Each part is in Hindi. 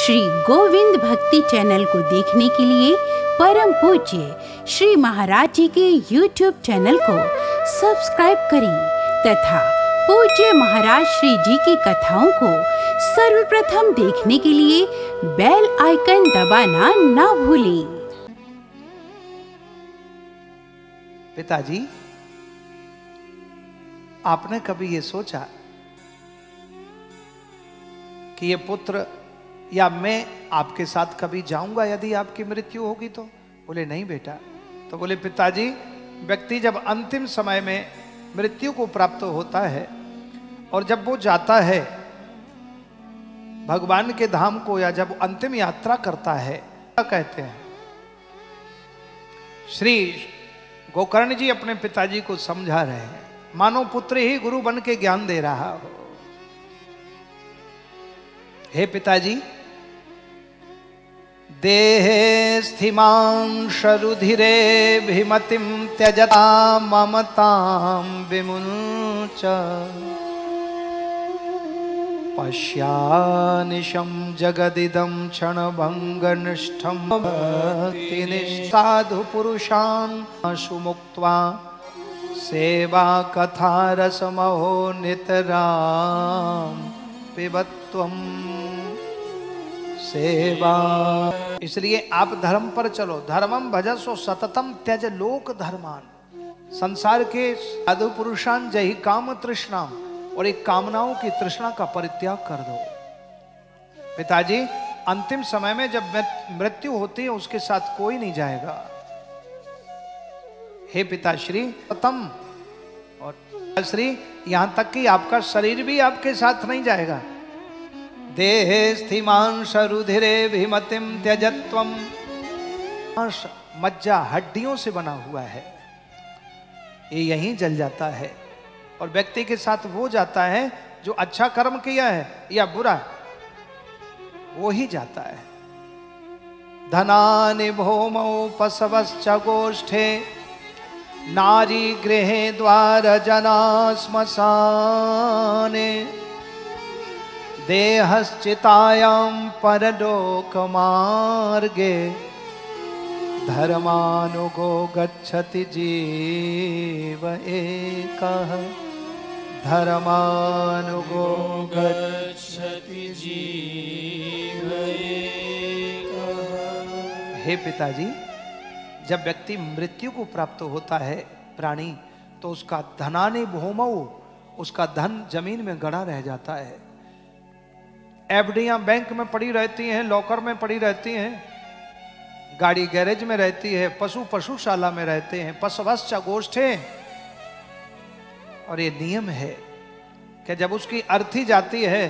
श्री गोविंद भक्ति चैनल को देखने के लिए परम पूज्य श्री महाराज जी के YouTube चैनल को सब्सक्राइब करें तथा पूज्य महाराज श्री जी की कथाओं को सर्वप्रथम देखने के लिए बेल आइकन दबाना ना भूलें। पिताजी, आपने कभी ये सोचा कि ये पुत्र या मैं आपके साथ कभी जाऊंगा यदि आपकी मृत्यु होगी तो? बोले नहीं बेटा। तो बोले पिताजी, व्यक्ति जब अंतिम समय में मृत्यु को प्राप्त होता है और जब वो जाता है भगवान के धाम को, या जब अंतिम यात्रा करता है, क्या कहते हैं? श्री गोकर्ण जी अपने पिताजी को समझा रहे हैं, मानो पुत्र ही गुरु बन के ज्ञान दे रहा हो। हे पिताजी, देहे स्थिमांशरुधिरे भिमतिं त्यजता ममतां विमुञ्च पश्यानिशं जगदिदं क्षणभङ्गनिष्ठं भक्तिनिष्ठाधु पुरुषान् सुमुक्त्वा सेवा कथा रसमहो नितरां पिबत्वं सेवा। इसलिए आप धर्म पर चलो, धर्मम भजसो सततम त्यज लोक धर्मान। संसार के साधु पुरुषान जहि काम तृष्णाम, और एक कामनाओं की तृष्णा का परित्याग कर दो। पिताजी, अंतिम समय में जब मृत्यु होती है उसके साथ कोई नहीं जाएगा। हे पिताश्री, तम और श्री, यहां तक कि आपका शरीर भी आपके साथ नहीं जाएगा। देहे स्थिमांश रुधिरे भिमतिम त्यजत्वम। मज्जा हड्डियों से बना हुआ है, ये यहीं जल जाता है और व्यक्ति के साथ वो जाता है जो अच्छा कर्म किया है या बुरा, वो ही जाता है। धनानि भौमौ पशवश्च गोष्ठे नारी गृहे द्वार जना श्मशाने देहश्चितायां परलोक मार्गे धर्मानुगो गच्छति जीव एकः। धर्मानुगो गच्छति जीव एकः। हे पिताजी, जब व्यक्ति मृत्यु को प्राप्त होता है प्राणी, तो उसका धनानि भौमौ, उसका धन जमीन में गड़ा रह जाता है। एफडियां बैंक में पड़ी रहती हैं, लॉकर में पड़ी रहती हैं, गाड़ी गैरेज में रहती है, पशु पशुशाला में रहते हैं, पशवश्च गोष्ठे। और ये नियम है कि जब उसकी अर्थी जाती है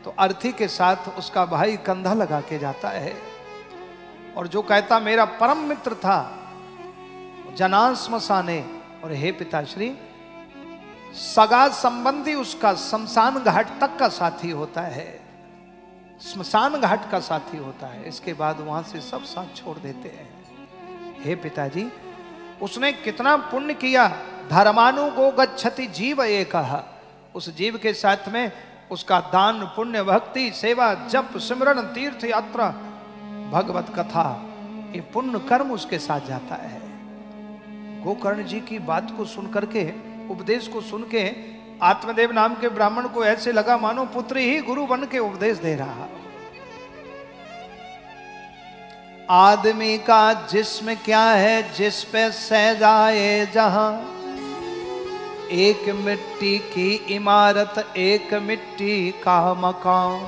तो अर्थी के साथ उसका भाई कंधा लगा के जाता है। और जो कहता मेरा परम मित्र था, जना श्मशाने। और हे पिताश्री, सगा संबंधी उसका शमशान घाट तक का साथी होता है, श्मशान घाट का साथी होता है। इसके बाद वहां से सब साथ छोड़ देते हैं। हे पिताजी, उसने कितना पुण्य किया। धर्मानुगो गच्छति जीव एकः। उस जीव के साथ में उसका दान, पुण्य, भक्ति, सेवा, जप, सिमरन, तीर्थ यात्रा, भगवत कथा, ये पुण्य कर्म उसके साथ जाता है। गोकर्ण जी की बात को सुन करके, उपदेश को सुन के, आत्मदेव नाम के ब्राह्मण को ऐसे लगा मानो पुत्र ही गुरु बन के उपदेश दे रहा। आदमी का जिस्म क्या है जिस पे सह जाए जहां, एक मिट्टी की इमारत एक मिट्टी का मकान।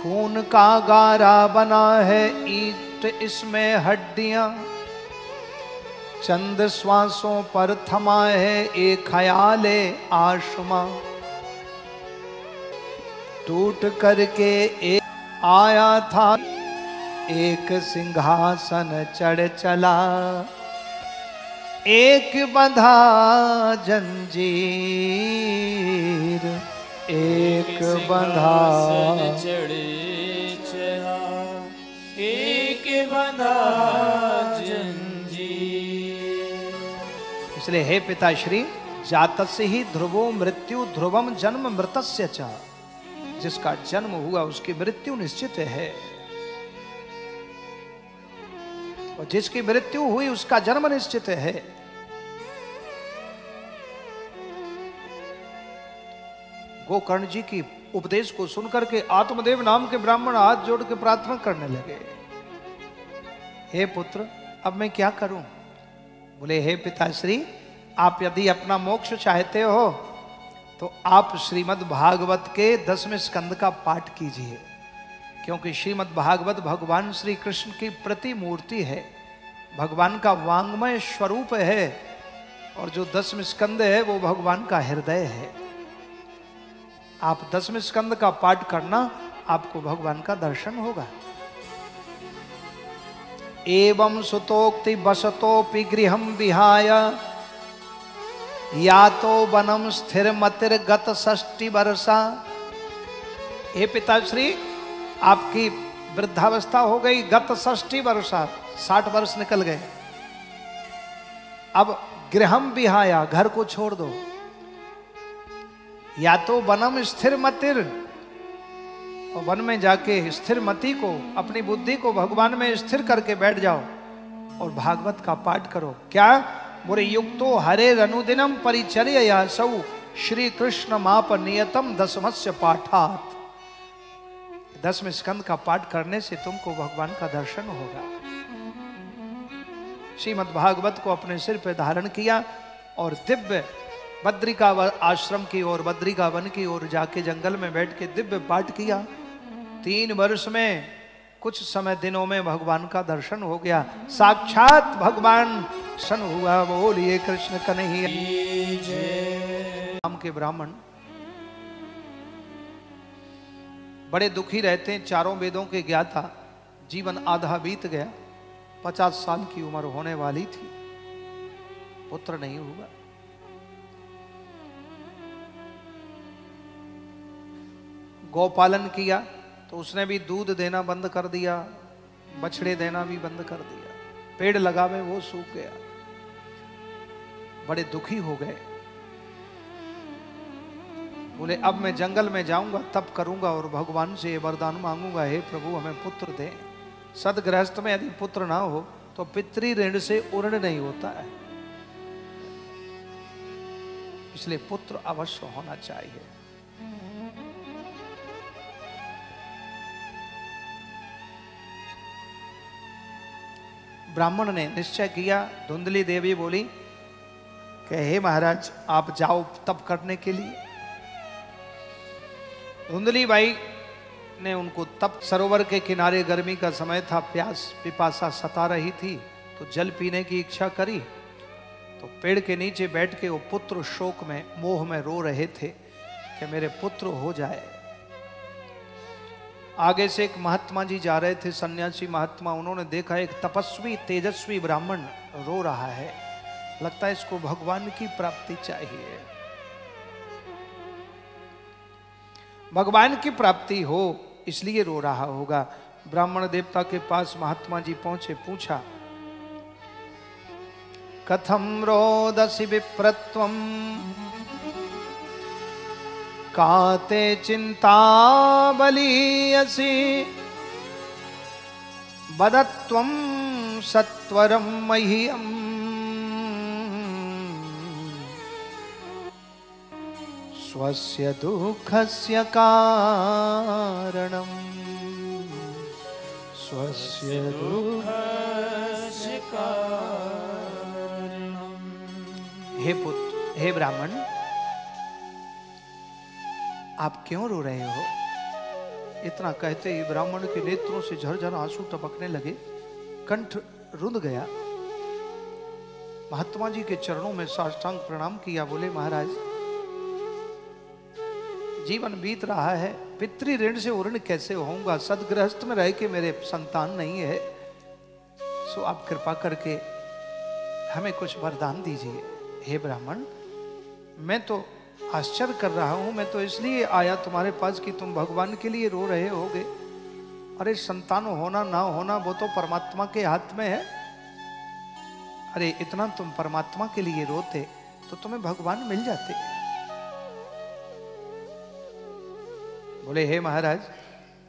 खून का गारा बना है ईंट, इसमें हड्डियां, चंद श्वासों पर थमा है एक ख्याले आशमा। टूट करके एक आया था, एक सिंहासन चढ़ चला, एक बंधा जंजीर, एक बंधा चढ़ चला, एक बंधा जंजीर। इसलिए हे पिताश्री, जातस्य ही ध्रुवो मृत्यु ध्रुवम जन्म मृतस्य च। जिसका जन्म हुआ उसकी मृत्यु निश्चित है, और जिसकी मृत्यु हुई उसका जन्म निश्चित है। गोकर्ण जी की उपदेश को सुनकर के आत्मदेव नाम के ब्राह्मण हाथ जोड़ के प्रार्थना करने लगे, हे पुत्र अब मैं क्या करूं? बोले, हे पिताश्री, आप यदि अपना मोक्ष चाहते हो तो आप श्रीमद् भागवत के 10वें स्कंद का पाठ कीजिए, क्योंकि श्रीमद् भागवत भगवान श्री कृष्ण की प्रतिमूर्ति है, भगवान का वांग्मय स्वरूप है, और जो 10वें स्कंद है वो भगवान का हृदय है। आप 10वें स्कंद का पाठ करना, आपको भगवान का दर्शन होगा। एवं सुतोक्ति बसतोपि गृहं विहाय यातो वनम स्थिर मतिर गत 60 वर्षा। हे पिताश्री, आपकी वृद्धावस्था हो गई, गत 60 वर्षा, 60 वर्ष निकल गए। अब गृहम विहाया, घर को छोड़ दो, या तो वनम स्थिर मतिर, और वन में जाके स्थिर मति को, अपनी बुद्धि को भगवान में स्थिर करके बैठ जाओ और भागवत का पाठ करो। क्या? बोले, युक्तो हरे रनुदिनम परिचर्या सौ श्री कृष्ण माप नियतम 10मस्य पाठात। 10वें स्कंद का पाठ करने से तुमको भगवान का दर्शन होगा। श्रीमद् भागवत को अपने सिर पे धारण किया और दिव्य बद्रिका आश्रम की ओर, बद्रिका वन की ओर जाके जंगल में बैठ के दिव्य पाठ किया। 3 वर्ष में, कुछ समय दिनों में भगवान का दर्शन हो गया, साक्षात भगवान सन हुआ। बोलिए कृष्ण कन्हैया नाम के ब्राह्मण बड़े दुखी रहते हैं, चारों वेदों के ज्ञाता, जीवन आधा बीत गया, 50 साल की उम्र होने वाली थी, पुत्र नहीं हुआ। गौपालन किया तो उसने भी दूध देना बंद कर दिया, बछड़े देना भी बंद कर दिया, पेड़ लगावे वो सूख गया, बड़े दुखी हो गए। बोले, अब मैं जंगल में जाऊंगा, तप करूंगा और भगवान से वरदान मांगूंगा, हे प्रभु हमें पुत्र दे। सदगृहस्थ में यदि पुत्र ना हो तो पितृ ऋण से उर्ण नहीं होता है, इसलिए पुत्र अवश्य होना चाहिए। ब्राह्मण ने निश्चय किया। धुंधली देवी बोली कि हे महाराज, आप जाओ तप करने के लिए। धुंधली बाई ने उनको तप, सरोवर के किनारे गर्मी का समय था, प्यास पिपासा सता रही थी, तो जल पीने की इच्छा करी, तो पेड़ के नीचे बैठ के वो पुत्र शोक में, मोह में रो रहे थे कि मेरे पुत्र हो जाए। आगे से एक महात्मा जी जा रहे थे, सन्यासी महात्मा, उन्होंने देखा एक तपस्वी तेजस्वी ब्राह्मण रो रहा है, लगता है इसको भगवान की प्राप्ति चाहिए, भगवान की प्राप्ति हो इसलिए रो रहा होगा। ब्राह्मण देवता के पास महात्मा जी पहुंचे, पूछा, कथम रोदसी विप्रत्वम काते चिंता बलीयसी बदत्वं सत्वरं मह्यम स्वस्य दुःखस्य कारणम् स्वस्य दुःखस्य कारणम्। हे पुत्र, हे ब्राह्मण, आप क्यों रो रहे हो? इतना कहते ही ब्राह्मण के नेत्रों से झरझर आंसू टपकने लगे, कंठ रुंध गया। महात्मा जी के चरणों में साष्टांग प्रणाम किया, बोले महाराज, जीवन बीत रहा है, पितृ ऋण से उर्ण कैसे होऊंगा? सदगृहस्थ में रह के मेरे संतान नहीं है, सो आप कृपा करके हमें कुछ वरदान दीजिए। हे ब्राह्मण, मैं तो आश्चर्य कर रहा हूं, मैं तो इसलिए आया तुम्हारे पास कि तुम भगवान के लिए रो रहे होगे। अरे संतान होना ना होना वो तो परमात्मा के हाथ में है। अरे इतना तुम परमात्मा के लिए रोते तो तुम्हें भगवान मिल जाते। बोले हे महाराज,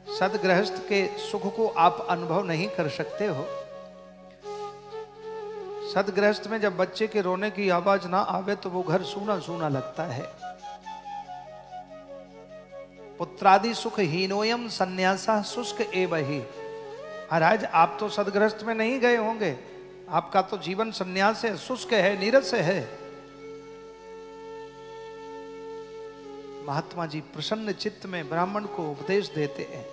सदगृहस्थ के सुख को आप अनुभव नहीं कर सकते हो। सदगृहस्थ में जब बच्चे के रोने की आवाज ना आवे तो वो घर सूना सूना लगता है। पुत्रादि सुख हीनोयम संन्यासा शुष्क एवहि। महाराज आप तो सदगृहस्थ में नहीं गए होंगे, आपका तो जीवन संन्यास है, शुष्क है, नीरस है। महात्मा जी प्रसन्न चित्त में ब्राह्मण को उपदेश देते हैं।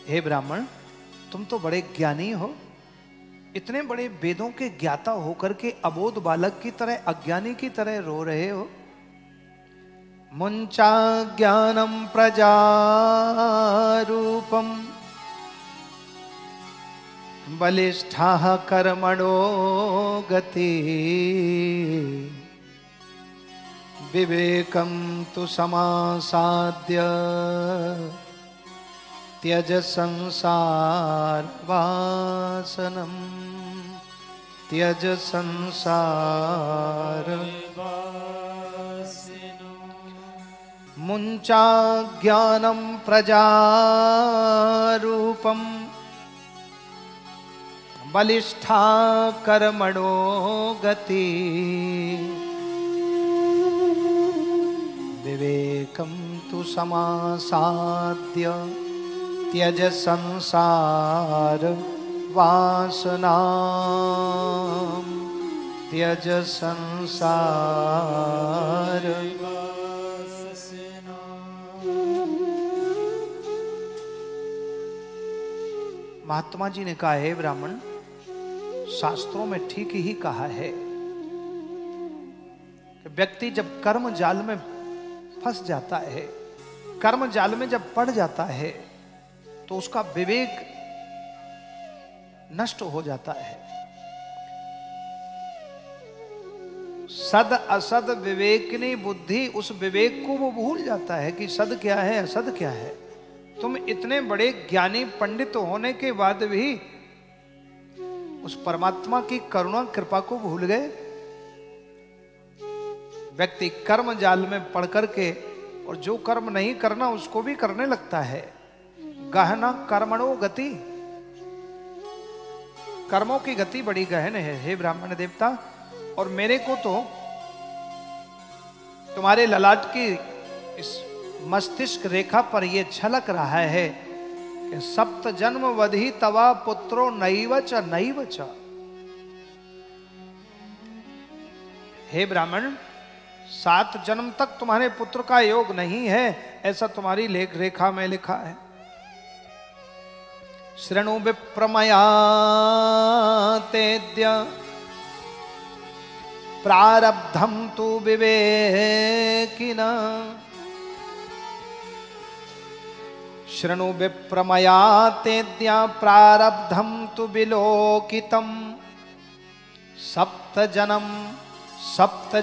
हे ब्राह्मण, तुम तो बड़े ज्ञानी हो, इतने बड़े वेदों के ज्ञाता होकर के अबोध बालक की तरह, अज्ञानी की तरह रो रहे हो। मुंचा ज्ञानम प्रजारूपम बलिष्ठा कर्मणो गति विवेकम तु समासाद्य त्यज संसार वासनम त्यज संसार मुंचा ज्ञानम प्रजारूपम बलिष्ठा कर्मणो गति विवेकम तु समासाद्य त्यज संसार वासना त्यज संसार। महात्मा जी ने कहा है ब्राह्मण, शास्त्रों में ठीक ही कहा है कि व्यक्ति जब कर्म जाल में फंस जाता है, कर्म जाल में जब पड़ जाता है तो उसका विवेक नष्ट हो जाता है। सद असद विवेकनी बुद्धि, उस विवेक को वो भूल जाता है कि सद क्या है असद क्या है। तुम इतने बड़े ज्ञानी पंडित होने के बाद भी उस परमात्मा की करुणा कृपा को भूल गए। व्यक्ति कर्म जाल में पड़ करके और जो कर्म नहीं करना उसको भी करने लगता है। गहना कर्मणो गति, कर्मों की गति बड़ी गहन है हे ब्राह्मण देवता। और मेरे को तो तुम्हारे ललाट की इस मस्तिष्क रेखा पर यह छलक रहा है कि सप्त जन्म वधि तवा पुत्रो नैव च नैव च। हे ब्राह्मण, 7 जन्म तक तुम्हारे पुत्र का योग नहीं है, ऐसा तुम्हारी लेख रेखा में लिखा है। शृणु विप्रमयातेद्य प्रारब्धम तु विवेकिना। शृणु विप्रमयातेद्य प्रारब्धम तु विलोकितम। सप्त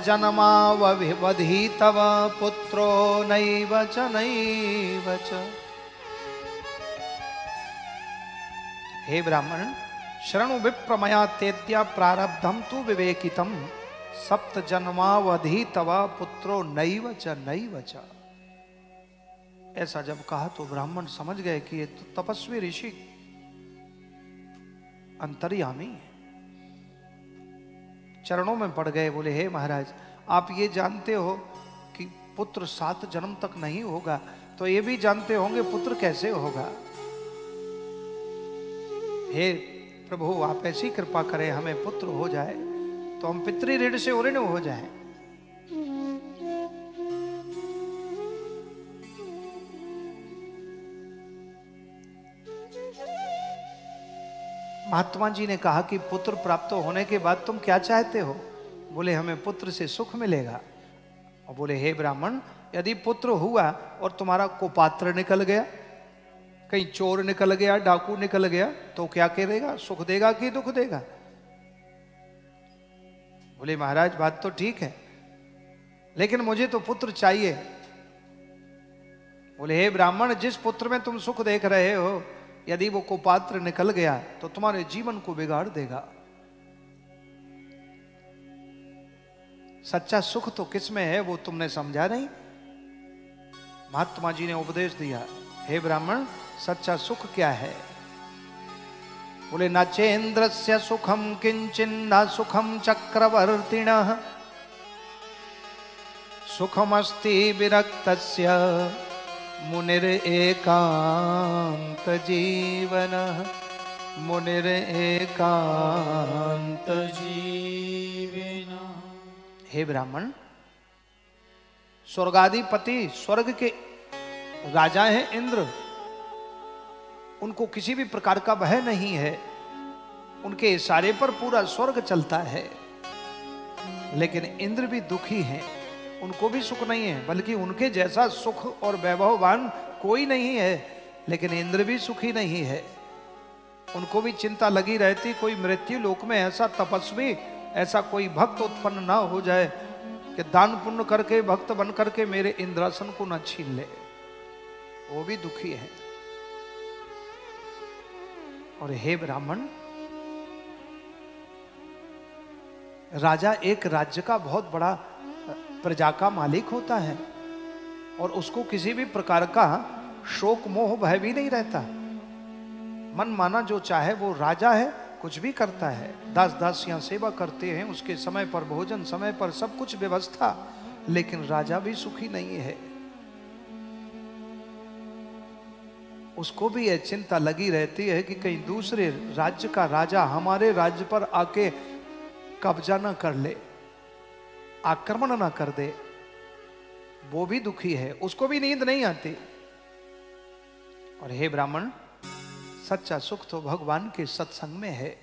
जन्मावधि तव पुत्रो नैव च नैव च। हे ब्राह्मण, शरणु विप्रमयातेद्य प्रारब्धम तु विवेकितम। 7 जन्मावधि तव पुत्रो नैव च नैव च। ऐसा जब कहा तो ब्राह्मण समझ गए कि ये तो तपस्वी ऋषि अंतर्यामी है। चरणों में पड़ गए, बोले हे महाराज, आप ये जानते हो कि पुत्र 7 जन्म तक नहीं होगा, तो ये भी जानते होंगे पुत्र कैसे होगा। हे प्रभु, आप ऐसी कृपा करें हमें पुत्र हो जाए तो हम पितृ ऋण से उऋण हो जाएं। महात्मा जी ने कहा कि पुत्र प्राप्त होने के बाद तुम क्या चाहते हो? बोले हमें पुत्र से सुख मिलेगा। और बोले हे ब्राह्मण, यदि पुत्र हुआ और तुम्हारा कुपात्र निकल गया, कहीं चोर निकल गया, डाकू निकल गया, तो क्या करेगा? सुख देगा कि दुख देगा? बोले महाराज बात तो ठीक है, लेकिन मुझे तो पुत्र चाहिए। बोले हे ब्राह्मण, जिस पुत्र में तुम सुख देख रहे हो, यदि वो कुपात्र निकल गया तो तुम्हारे जीवन को बिगाड़ देगा। सच्चा सुख तो किस में है वो तुमने समझा नहीं। महात्मा जी ने उपदेश दिया, हे ब्राह्मण सच्चा सुख क्या है? बोले न चेन्द्रस्य सुखम किंचिन्न सुखम चक्रवर्तिणः सुखमस्ति विरक्तस्य मुनिर एकांत जीवनः मुनिर एकांत जीवना। हे ब्राह्मण, स्वर्गाधिपति स्वर्ग के राजा हैं इंद्र, उनको किसी भी प्रकार का भय नहीं है, उनके इशारे पर पूरा स्वर्ग चलता है। लेकिन इंद्र भी दुखी हैं, उनको भी सुख नहीं है, बल्कि उनके जैसा सुख और वैभववान कोई नहीं है, लेकिन इंद्र भी सुखी नहीं है। उनको भी चिंता लगी रहती कोई मृत्यु लोक में ऐसा तपस्वी, ऐसा कोई भक्त उत्पन्न ना हो जाए कि दान पुण्य करके भक्त बन करके मेरे इंद्रासन को न छीन ले। वो भी दुखी है। और हे ब्राह्मण, राजा एक राज्य का बहुत बड़ा प्रजा का मालिक होता है और उसको किसी भी प्रकार का शोक मोह भय भी नहीं रहता। मन माना जो चाहे वो राजा है, कुछ भी करता है, दास दासियां सेवा करते हैं, उसके समय पर भोजन, समय पर सब कुछ व्यवस्था, लेकिन राजा भी सुखी नहीं है। उसको भी यह चिंता लगी रहती है कि कहीं दूसरे राज्य का राजा हमारे राज्य पर आके कब्जा ना कर ले, आक्रमण ना कर दे। वो भी दुखी है, उसको भी नींद नहीं आती। और हे ब्राह्मण, सच्चा सुख तो भगवान के सत्संग में है,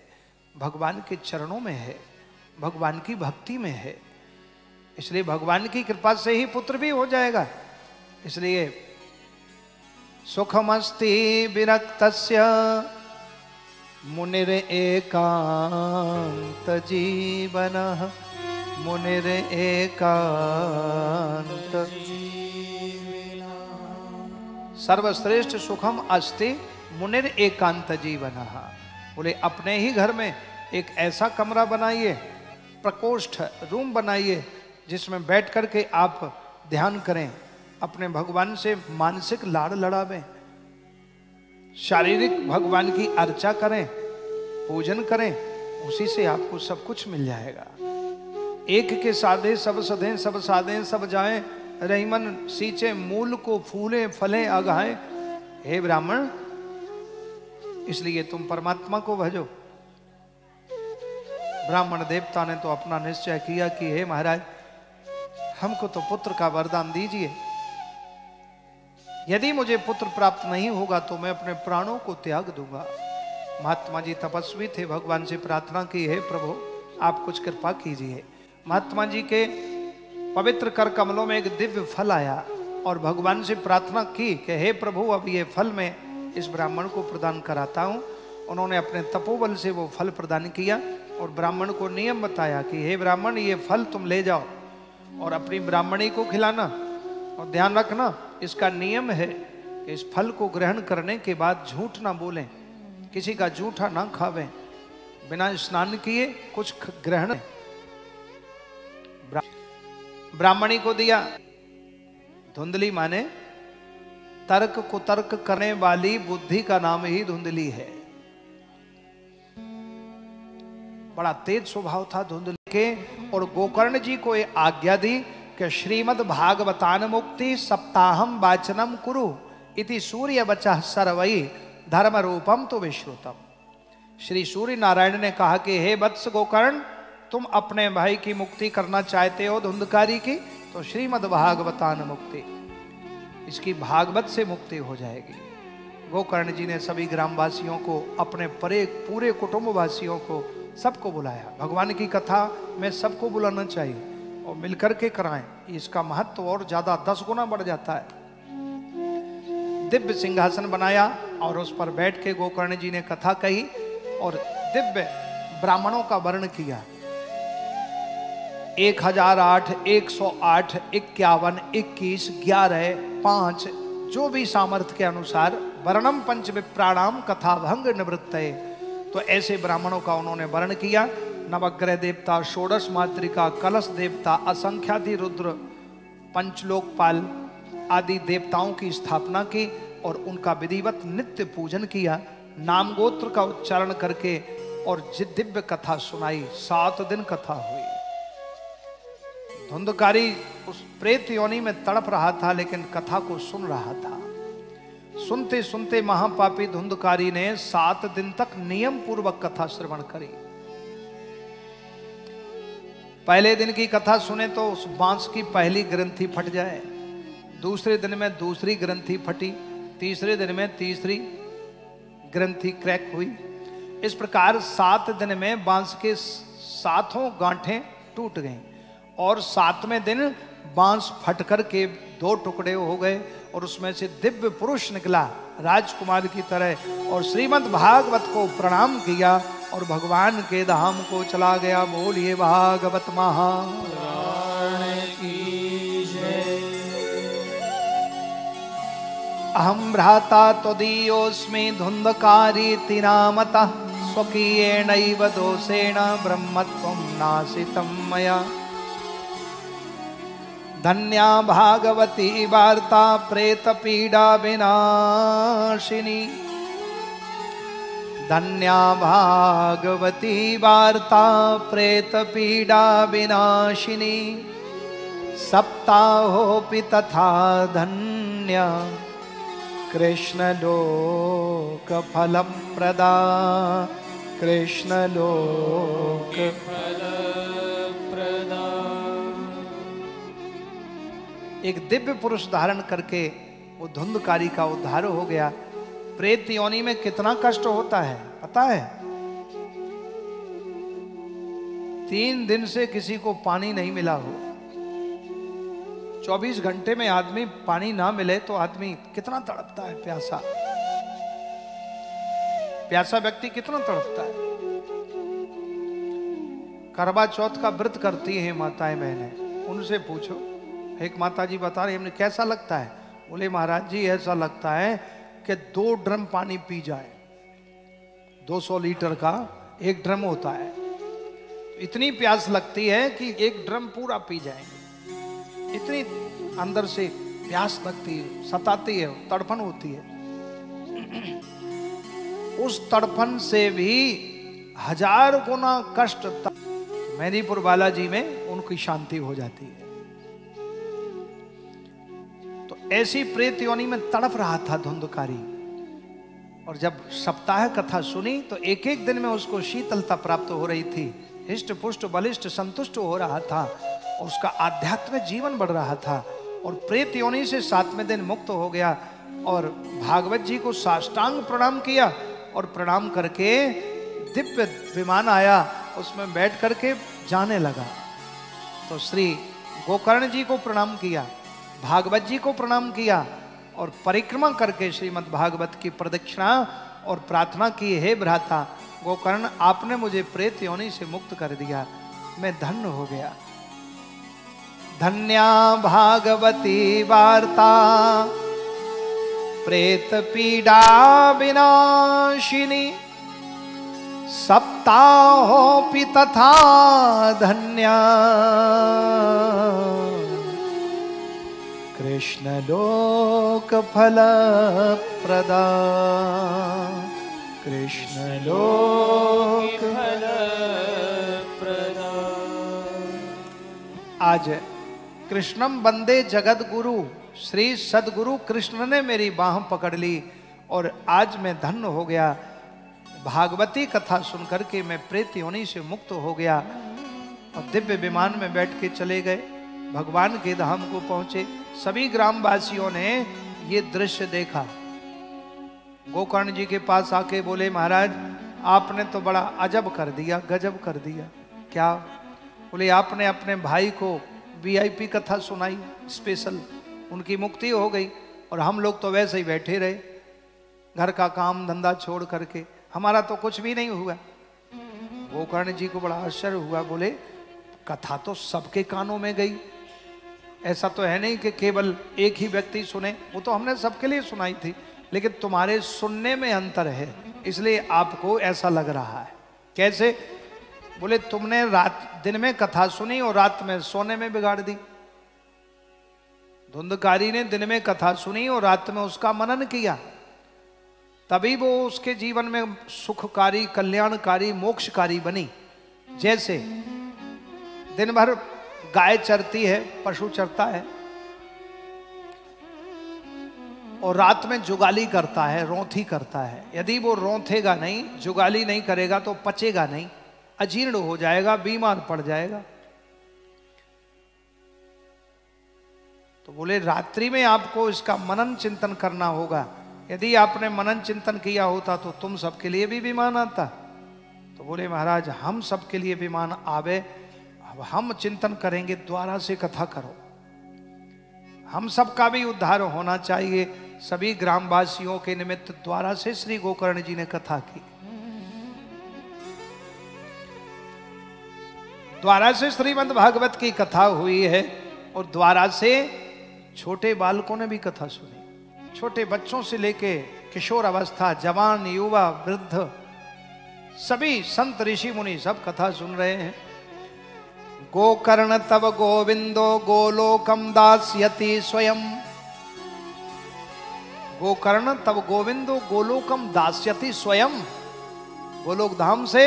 भगवान के चरणों में है, भगवान की भक्ति में है। इसलिए भगवान की कृपा से ही पुत्र भी हो जाएगा। इसलिए सुखमस्ति विरक्तस्य मुनिर एकांत जीवनः मुनिर एकांत जीवना। सर्वश्रेष्ठ सुखम अस्ति मुनिर एकांत जीवनः। बोले अपने ही घर में एक ऐसा कमरा बनाइए, प्रकोष्ठ रूम बनाइए, जिसमें बैठ करके आप ध्यान करें, अपने भगवान से मानसिक लाड़ लड़ावें, शारीरिक भगवान की अर्चा करें, पूजन करें, उसी से आपको सब कुछ मिल जाएगा। एक के साधे सब सधे, सब साधे सब जाएं, रहीमन सींचे मूल को फूले फले अगाए। हे ब्राह्मण, इसलिए तुम परमात्मा को भजो। ब्राह्मण देवता ने तो अपना निश्चय किया कि हे महाराज, हमको तो पुत्र का वरदान दीजिए। यदि मुझे पुत्र प्राप्त नहीं होगा तो मैं अपने प्राणों को त्याग दूंगा। महात्मा जी तपस्वी थे, भगवान से प्रार्थना की, हे प्रभु आप कुछ कृपा कीजिए। महात्मा जी के पवित्र कर कमलों में एक दिव्य फल आया और भगवान से प्रार्थना की कि हे प्रभु अब ये फल मैं इस ब्राह्मण को प्रदान कराता हूँ। उन्होंने अपने तपोबल से वो फल प्रदान किया और ब्राह्मण को नियम बताया कि हे ब्राह्मण, ये फल तुम ले जाओ और अपनी ब्राह्मणी को खिलाना, और ध्यान रखना इसका नियम है कि इस फल को ग्रहण करने के बाद झूठ ना बोलें, किसी का जूठा ना खावें, बिना स्नान किए कुछ ग्रहण। ब्राह्मणी को दिया। धुंधली माने तर्क कुतर्क करने वाली बुद्धि का नाम ही धुंधली है। बड़ा तेज स्वभाव था धुंधली के, और गोकर्ण जी को ये आज्ञा दी कि श्रीमद् भागवतान मुक्ति सप्ताहम वाचनम कुरु इति सूर्य बचा सर्वई धर्म रूपम तो विश्रुतम। श्री सूर्य नारायण ने कहा कि हे वत्स गोकर्ण, तुम अपने भाई की मुक्ति करना चाहते हो धुंधकारी की, तो श्रीमद् भागवतान मुक्ति, इसकी भागवत से मुक्ति हो जाएगी। गोकर्ण जी ने सभी ग्रामवासियों को, अपने पूरे कुटुंब वासियों को, सबको बुलाया। भगवान की कथा में सबको बुलाना चाहिए और मिलकर के कराएं, इसका महत्व और ज्यादा 10 गुना बढ़ जाता है। दिव्य सिंहासन बनाया और उस पर बैठ के गोकर्ण जी ने कथा कही और दिव्य ब्राह्मणों का वर्ण किया। 1008, 108, 51, 21, 11, 5 जो भी सामर्थ्य के अनुसार वर्णम पंच विप्राणाम कथा भंग निवृत्तये, तो ऐसे ब्राह्मणों का उन्होंने वर्ण किया। नवग्रह देवता, षोडश मातृका, कलश देवता, असंख्यादि रुद्र, पंचलोकपाल आदि देवताओं की स्थापना की और उनका विधिवत नित्य पूजन किया, नाम गोत्र का उच्चारण करके और दिव्य कथा सुनाई। 7 दिन कथा हुई। धुंधकारी उस प्रेत योनि में तड़प रहा था, लेकिन कथा को सुन रहा था। सुनते सुनते महापापी धुंधकारी ने 7 दिन तक नियम पूर्वक कथा श्रवण करी। पहले दिन की कथा सुने तो उस बांस की पहली ग्रंथि फट जाए, दूसरे दिन में दूसरी ग्रंथि फटी, तीसरे दिन में तीसरी ग्रंथि क्रैक हुई। इस प्रकार 7 दिन में बांस के 7 गांठें टूट गईं और 7वें दिन बांस फट कर के 2 टुकड़े हो गए और उसमें से दिव्य पुरुष निकला राजकुमार की तरह और श्रीमद् भागवत को प्रणाम किया और भगवान के धाम को चला गया। बोलिए भागवत महापुराण की जय। अहम भ्राता त्वदीयोऽस्मि धुंधकारीति नामतः स्वकीयेनैव दोषेण ब्रह्मत्वं नाशितं मया। धन्या भागवती वार्ता प्रेत पीडा विनाशिनी। धन्या भागवती वार्ता प्रेत पीडा विनाशिनी। सप्ताहोऽपि तथा धन्या कृष्ण लोक फलप्रदा। कृष्ण लोक एक दिव्य पुरुष धारण करके वो धुंधकारी का उद्धार हो गया। प्रेत योनि में कितना कष्ट होता है पता है? 3 दिन से किसी को पानी नहीं मिला हो, 24 घंटे में आदमी पानी ना मिले तो आदमी कितना तड़पता है। प्यासा प्यासा व्यक्ति कितना तड़पता है। करवा चौथ का व्रत करती हैं माताएं बहनें, उनसे पूछो। एक माता जी बता रही हमने कैसा लगता है? बोले महाराज जी ऐसा लगता है कि 2 ड्रम पानी पी जाए। 200 लीटर का 1 ड्रम होता है। इतनी प्यास लगती है कि 1 ड्रम पूरा पी जाएंगे। इतनी अंदर से प्यास लगती है, सताती है, तड़पन होती है। उस तड़पन से भी 1000 गुना कष्ट मेदीपुर बालाजी में उनकी शांति हो जाती है। तो ऐसी प्रेत योनि में तड़प रहा था धुंधकारी और जब सप्ताह कथा सुनी तो एक एक दिन में उसको शीतलता प्राप्त हो रही थी, हिष्ट पुष्ट बलिष्ठ संतुष्ट हो रहा था और उसका आध्यात्मिक जीवन बढ़ रहा था और प्रेत योनि से 7वें दिन मुक्त हो गया और भागवत जी को साष्टांग प्रणाम किया और प्रणाम करके दिव्य विमान आया, उसमें बैठ करके जाने लगा। तो श्री गोकर्ण जी को प्रणाम किया, भागवत जी को प्रणाम किया और परिक्रमा करके श्रीमद् भागवत की प्रदक्षिणा और प्रार्थना की, हे भ्राता गोकर्ण आपने मुझे प्रेत योनि से मुक्त कर दिया, मैं धन्य हो गया। धन्या भागवती वार्ता प्रेत पीडा विनाशिनी। सप्ताहोऽपि तथा धन्या कृष्ण लोक फल प्रदा। कृष्ण लोक फल प्रदा। आज कृष्णम वंदे जगत गुरु श्री सदगुरु कृष्ण ने मेरी बाह पकड़ ली और आज मैं धन्य हो गया। भागवती कथा सुनकर के मैं प्रेत योनि से मुक्त हो गया और दिव्य विमान में बैठ के चले गए, भगवान के धाम को पहुंचे। सभी ग्रामवासियों ने ये दृश्य देखा। गोकर्ण जी के पास आके बोले महाराज आपने तो बड़ा अजब कर दिया, गजब कर दिया। क्या? बोले आपने अपने भाई को वीआईपी कथा सुनाई स्पेशल, उनकी मुक्ति हो गई और हम लोग तो वैसे ही बैठे रहे घर का काम धंधा छोड़ करके, हमारा तो कुछ भी नहीं हुआ। गोकर्ण जी को बड़ा आश्चर्य हुआ, बोले कथा तो सबके कानों में गई, ऐसा तो है नहीं कि केवल एक ही व्यक्ति सुने, वो तो हमने सबके लिए सुनाई थी, लेकिन तुम्हारे सुनने में अंतर है इसलिए आपको ऐसा लग रहा है। कैसे? बोले तुमने दिन में कथा सुनी और रात में सोने में बिगाड़ दी। धुंधकारी ने दिन में कथा सुनी और रात में उसका मनन किया, तभी वो उसके जीवन में सुखकारी, कल्याणकारी, मोक्षकारी बनी। जैसे दिन भर गाय चरती है, पशु चरता है, और रात में जुगाली करता है, रोंथी करता है। यदि वो रोंथेगा नहीं, जुगाली नहीं करेगा तो पचेगा नहीं, अजीर्ण हो जाएगा, बीमार पड़ जाएगा। तो बोले रात्रि में आपको इसका मनन चिंतन करना होगा। यदि आपने मनन चिंतन किया होता तो तुम सबके लिए भी विमान आता। तो बोले महाराज हम सबके लिए विमान आवे, अब हम चिंतन करेंगे, द्वारा से कथा करो। हम सबका भी उद्धार होना चाहिए। सभी ग्रामवासियों के निमित्त द्वारा से श्री गोकर्ण जी ने कथा की। द्वारा से श्रीमद् भागवत की कथा हुई है और द्वारा से छोटे बालकों ने भी कथा सुनी। छोटे बच्चों से लेके किशोर अवस्था, जवान, युवा, वृद्ध, सभी संत ऋषि मुनि सब कथा सुन रहे हैं। गोकर्ण तव गोविंदो गोलोकम दास्यति स्वयं। गोकर्ण तव गोविंदो गोलोकम दास्यति स्वयं। गोलोक धाम से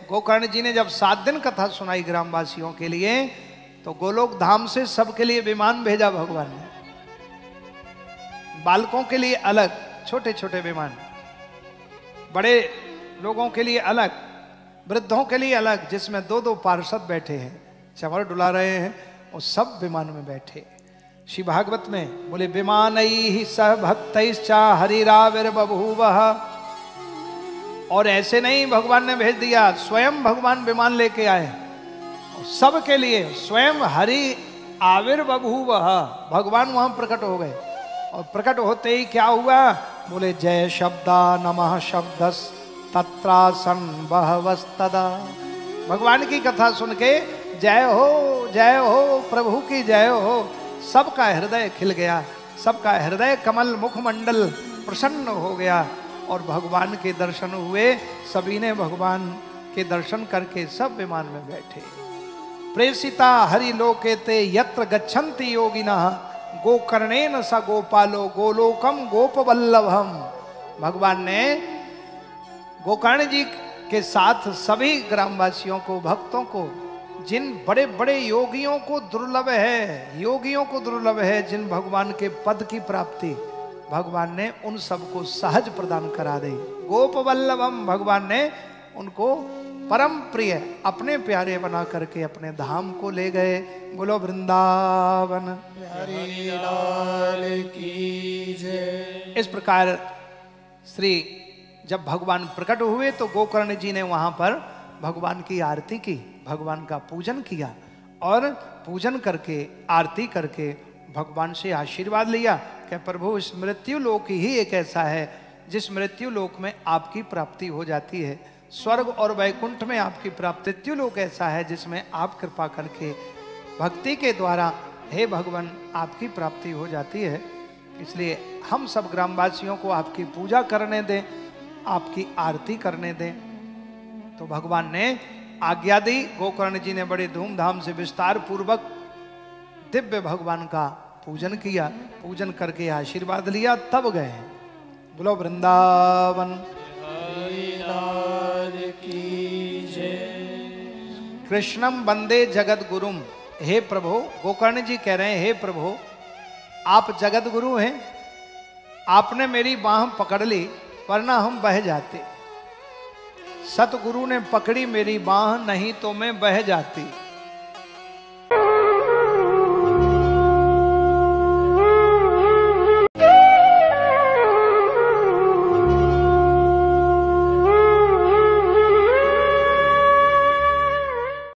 गोकर्ण जी ने जब 7 दिन कथा सुनाई ग्रामवासियों के लिए, तो गोलोक धाम से सबके लिए विमान भेजा भगवान ने। बालकों के लिए अलग छोटे छोटे विमान, बड़े लोगों के लिए अलग, वृद्धों के लिए अलग, जिसमें 2-2 पार्षद बैठे हैं, चंवर डुला रहे हैं, और सब विमान में बैठे। श्री भागवत में बोले विमानैहि सह भक्तैश्चा हरिराविर्बभूवः। और ऐसे नहीं भगवान ने भेज दिया, स्वयं भगवान विमान लेके आए और सबके लिए स्वयं हरि आविर्बभूवः, भगवान वहां प्रकट हो गए। और प्रकट होते ही क्या हुआ, बोले जय शब्दा नमः शब्दस तत्रासन बहवस्तदा। भगवान की कथा सुन के जय हो प्रभु की जय हो, सबका हृदय खिल गया, सबका हृदय कमल मुखमंडल प्रसन्न हो गया और भगवान के दर्शन हुए। सभी ने भगवान के दर्शन करके सब विमान में बैठे। प्रेषिता हरिलोकेते यत्र गच्छन्ति योगिनः गोकर्णेन स गोपालो गोलोकम गोपवल्लभम। भगवान ने गोकर्ण जी के साथ सभी ग्रामवासियों को, भक्तों को, जिन बड़े बड़े योगियों को दुर्लभ है, जिन भगवान के पद की प्राप्ति भगवान ने उन सबको सहज प्रदान करा दी। गोपवल्लभम, भगवान ने उनको परम प्रिय अपने प्यारे बना करके अपने धाम को ले गए। बोलो वृंदावन हरि लाल की जय। इस प्रकार जब भगवान प्रकट हुए तो गोकर्ण जी ने वहां पर भगवान की आरती की, भगवान का पूजन किया और पूजन करके, आरती करके भगवान से आशीर्वाद लिया कि प्रभु इस मृत्यु लोक ही एक ऐसा है जिस मृत्यु लोक में आपकी प्राप्ति हो जाती है। स्वर्ग और वैकुंठ में आपकी प्राप्ति, मृत्यु लोक ऐसा है जिसमें आप कृपा करके भक्ति के द्वारा हे भगवान आपकी प्राप्ति हो जाती है। इसलिए हम सब ग्रामवासियों को आपकी पूजा करने दें, आपकी आरती करने दें। तो भगवान ने आज्ञा दी। गोकर्ण जी ने बड़े धूमधाम से विस्तार पूर्वक दिव्य भगवान का पूजन किया, पूजन करके आशीर्वाद लिया, तब गए। बोलो वृंदावन की जय। कृष्णम वंदे जगत गुरुम। हे प्रभु, गोकर्ण जी कह रहे हैं हे प्रभु आप जगत गुरु हैं, आपने मेरी बाह पकड़ ली वरना हम बह जाते। सतगुरु ने पकड़ी मेरी बाह, नहीं तो मैं बह जाती।